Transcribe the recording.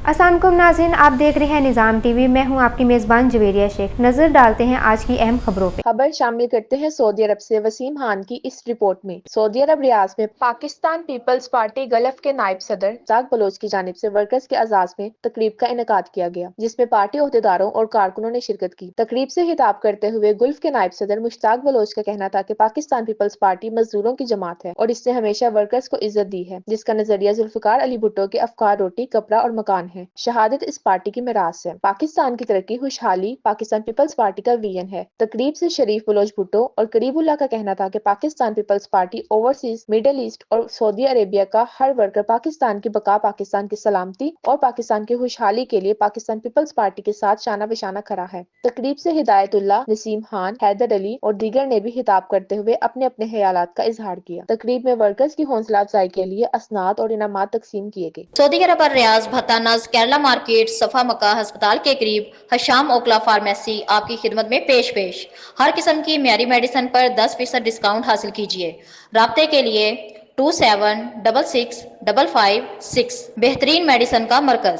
अस्सलाम वालेकुम नाज़रीन, आप देख रहे हैं निज़ाम टीवी। मैं हूं आपकी मेज़बान जवेरिया शेख। नजर डालते हैं आज की अहम खबरों पे। खबर शामिल करते हैं सऊदी अरब से वसीम खान की इस रिपोर्ट में। सऊदी अरब रियाज में पाकिस्तान पीपल्स पार्टी गल्फ के नायब सदर मुश्ताक बलोच की जानिब से वर्कर्स के एजाज में तकरीब का इनेकाद किया गया, जिसमें पार्टी अहदेदारों और कारकुनों ने शिरकत की। तकरीब से खिताब करते हुए गुल्फ के नायब सदर मुश्ताक बलोच का कहना था कि पाकिस्तान पीपल्स पार्टी मजदूरों की जमात है और इसने हमेशा वर्कर्स को इज्जत दी है, जिसका नजरिया जुल्फिकार अली भुट्टो के अफकार रोटी कपड़ा और मकान है। शहादत इस पार्टी की मिरास है। पाकिस्तान की तरक्की खुशहाली पाकिस्तान पीपल्स पार्टी का विजन है। तकरीब से शरीफ बलोच भुट्टो और करीबुल्लाह का कहना था कि Pakistan Peoples Party overseas, Middle East और सऊदी अरेबिया का हर वर्कर पाकिस्तान की बका, पाकिस्तान की सलामती और पाकिस्तान की खुशहाली के लिए पाकिस्तान पीपल्स पार्टी के साथ शाना बशाना खड़ा है। तकरीब से हिदायतुल्लाह, नसीम खान, हैदर अली और दीगर ने भी खिताब करते हुए अपने अपने ख्यालात का इजहार किया। तकरीब में वर्कर्स की हौसला अफजाई के लिए असनाद और इनामात तकसीम किए गए। सऊदी अरब और रियाज भत्तानज केरला मार्केट सफा मक्का अस्पताल के करीब हशाम ओकला फार्मेसी आपकी खिदमत में पेश हर किस्म की म्यारी मेडिसिन पर 10% डिस्काउंट हासिल कीजिए। राब्ते के लिए 27665556 बेहतरीन मेडिसिन का मरकज।